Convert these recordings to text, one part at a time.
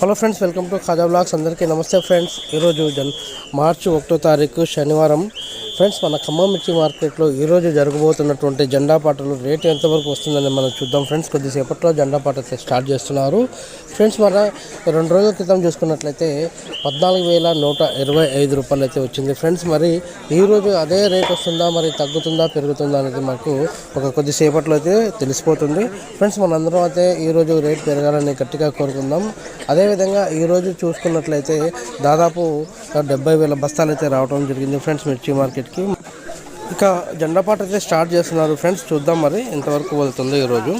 Hello friends, welcome to Khaja blogs. అందరికీ నమస్తే friends. ఈరోజు మార్చి 1వ తారీఖు శనివారం ఫ్రెండ్స్. మన ఖమ్మం మిర్చి మార్కెట్లో ఈరోజు జరగబోతున్నటువంటి జెండా పాటలు రేటు ఎంతవరకు వస్తుందని మనం చూద్దాం ఫ్రెండ్స్. కొద్దిసేపట్లో జెండా పాట స్టార్ట్ చేస్తున్నారు ఫ్రెండ్స్. మన 2 రోజుల క్రితం చూసుకున్నట్లయితే 14,125 రూపాయలు అయితే వచ్చింది ఫ్రెండ్స్. మరి ఈరోజు అదే రేట్ వస్తుందా, మరి తగ్గుతుందా పెరుగుతుందా అనేది మాకు కొద్దిసేపట్లో అయితే తెలిసిపోతుంది ఫ్రెండ్స్. మనందరం అయితే ఈరోజు రేట్ పెరగాలని గట్టిగా కోరుకుందాం. అదేవిధంగా ఈరోజు చూసుకున్నట్లయితే దాదాపు 70,000 బస్తాలు అయితే రావడం జరిగింది ఫ్రెండ్స్ మిర్చి మార్కెట్కి. ఇక జెండా పాట అయితే స్టార్ట్ చేస్తున్నారు ఫ్రెండ్స్. చూద్దాం మరి ఎంతవరకు వెళ్తుందో ఈరోజు.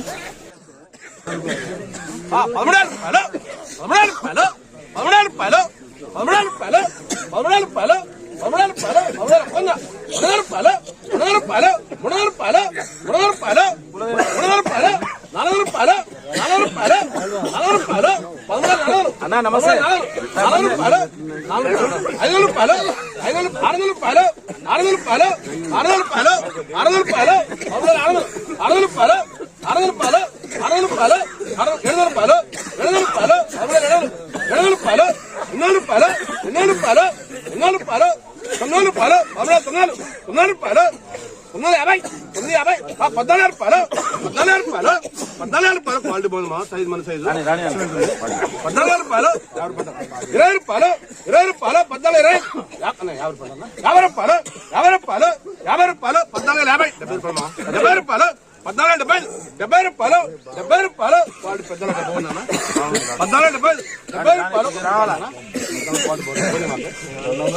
అన్నా నమస్తే. 4 రూపాయలు 5 రూపాయలు 6 రూపాయలు 6 రూపాయలు 6 రూపాయలు 6 రూపాయలు 6 రూపాయలు 6 రూపాయలు 6 రూపాయలు 7 రూపాయలు 7 రూపాయలు 7 రూపాయలు 9 రూపాయలు 9 రూపాయలు 9 రూపాయలు 9 రూపాయలు 9 రూపాయలు 950 14 రూపాయలు 14 రూపాయలు 14 రూపాయలు క్వాలిటీ బాగుంది మా సైజ్, మన సైజు 14 రూపాయలు 20 రూపాయలు 20 రూపాయలు 14 20 50 రూపాయలు 50 రూపాయలు 50 రూపాయలు 14 50 70 రూపాయలు 14 70 రూపాయలు 70 రూపాయలు క్వాలిటీ పెద్ద బాగుందన్న 14 70 రూపాయలు రావాలన్నా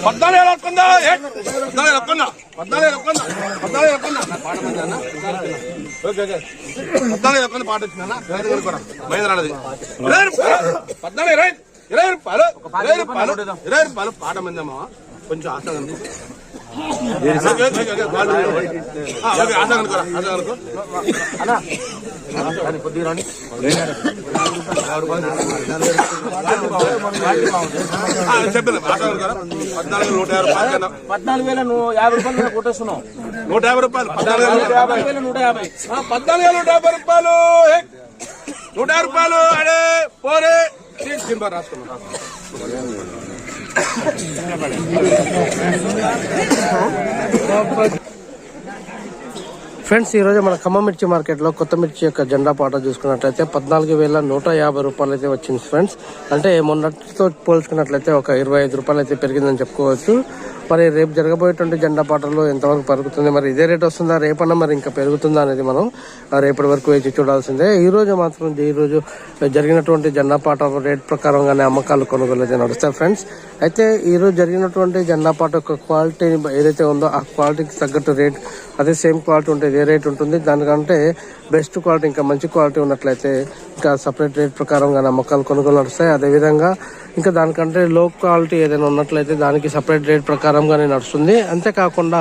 14 వస్తుందా 14 వస్తుందా 14 వస్తుందా పాట మంది అన్న. ఓకే ఓకే 14 వస్తుంది పాట వచ్చిందన్న. మహేంద్రాడది 20 రూపాయలు 14 20 రూపాయలు 20 రూపాయలు 20 రూపాయలు పాట మంది అమ్మ. కొంచెం ఆశ చెప్పలేదు. 14,150 రూపాయలు కొట్టేస్తున్నావు. 150 రూపాయలు 14,150 రూపాయలు 150 రూపాయలు. అడే పోరే రాసుకున్నాం. ఫ్రెండ్స్, ఈరోజు మన ఖమ్మం మిర్చి మార్కెట్లో కొత్త మిర్చి యొక్క జెండా పాట చూసుకున్నట్లయితే 14,150 రూపాయలు అయితే వచ్చింది ఫ్రెండ్స్. అంటే మొన్నటితో పోల్చుకున్నట్లయితే ఒక 25 రూపాయలు అయితే పెరిగిందని చెప్పుకోవచ్చు. మరి రేపు జరగబోయేటువంటి జెండా పాటల్లో ఎంతవరకు పెరుగుతుంది, మరి ఇదే రేట్ వస్తుందా, రేపన్నా మరి ఇంకా పెరుగుతుందా అనేది మనం రేపటి వరకు వేచి చూడాల్సిందే. ఈరోజు మాత్రం ఈరోజు జరిగినటువంటి జెండా పాట రేట్ ప్రకారంగానే అమ్మకాలు కొనుగోలు అయితే నడుస్తాయి ఫ్రెండ్స్. అయితే ఈరోజు జరిగినటువంటి జెండా పాట యొక్క క్వాలిటీ ఏదైతే ఉందో ఆ క్వాలిటీకి తగ్గట్టు రేట్ అదే సేమ్ క్వాలిటీ ఉంటే ఇదే రేట్ ఉంటుంది. దానికంటే బెస్ట్ క్వాలిటీ ఇంకా మంచి క్వాలిటీ ఉన్నట్లయితే ఇంకా సపరేట్ రేట్ ప్రకారంగానే అమ్మకాలు కొనుగోలు నడుస్తాయి. అదేవిధంగా ఇంకా దానికంటే లో క్వాలిటీ ఏదైనా ఉన్నట్లయితే దానికి సపరేట్ రేట్ ప్రకారంగానే నడుస్తుంది. అంతేకాకుండా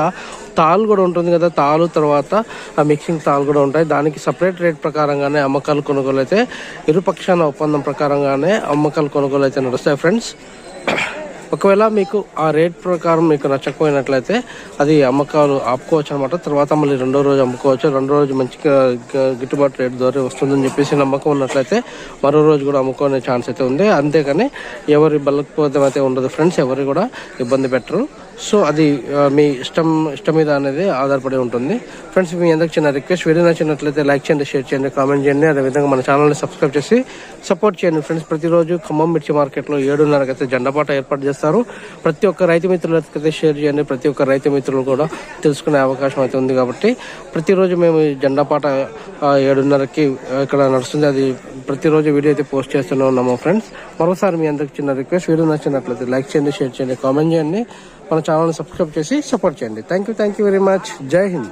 తాలు కూడా ఉంటుంది కదా, తాలు తర్వాత ఆ మిక్సింగ్ తాలు కూడా ఉంటాయి. దానికి సపరేట్ రేట్ ప్రకారంగానే అమ్మకాలు కొనుగోలు అయితే ఇరుపక్షాల ఒప్పందం ప్రకారంగానే అమ్మకాలు కొనుగోలు అయితే నడుస్తాయి ఫ్రెండ్స్. ఒకవేళ మీకు ఆ రేట్ ప్రకారం మీకు నచ్చకపోయినట్లయితే అది అమ్మకాలు ఆపుకోవచ్చు అనమాట. తర్వాత మళ్ళీ 2వ రోజు అమ్ముకోవచ్చు. 2వ రోజు మంచిగా గిట్టుబాటు రేట్ ద్వారా వస్తుందని చెప్పేసి నమ్మకం ఉన్నట్లయితే మరో రోజు కూడా అమ్ముకునే ఛాన్స్ అయితే ఉంది. అంతేకాని ఎవరి బలకపోతం అయితే ఉండదు ఫ్రెండ్స్, ఎవరు కూడా ఇబ్బంది పెట్టరు. సో అది మీ ఇష్టం మీద అనేది ఆధారపడి ఉంటుంది ఫ్రెండ్స్. మీ అందరికి చిన్న రిక్వెస్ట్, వీడియో నచ్చినట్లయితే లైక్ చేయండి, షేర్ చేయండి, కామెంట్ చేయండి. అదేవిధంగా మన ఛానల్ని సబ్స్క్రైబ్ చేసి సపోర్ట్ చేయండి ఫ్రెండ్స్. ప్రతిరోజు ఖమ్మం మిర్చి మార్కెట్లో 7:30కి అయితే జెండా పాట ఏర్పాటు చేస్తారు. ప్రతి ఒక్క రైతు మిత్రులకైతే షేర్ చేయండి. ప్రతి ఒక్క రైతు మిత్రులు కూడా తెలుసుకునే అవకాశం అయితే ఉంది కాబట్టి ప్రతిరోజు మేము జెండా పాట 7:30కి ఇక్కడ నడుస్తుంది. అది ప్రతిరోజు వీడియో అయితే పోస్ట్ చేస్తూనే ఉన్నాము ఫ్రెండ్స్. మరోసారి మీ అందరికి చిన్న రిక్వెస్ట్, వీడియో నచ్చినట్లయితే లైక్ చేయండి, షేర్ చేయండి, కామెంట్ చేయండి, మన ఛానల్ని సబ్స్క్రైబ్ చేసి సపోర్ట్ చేయండి. Thank you very much. జై హింద్.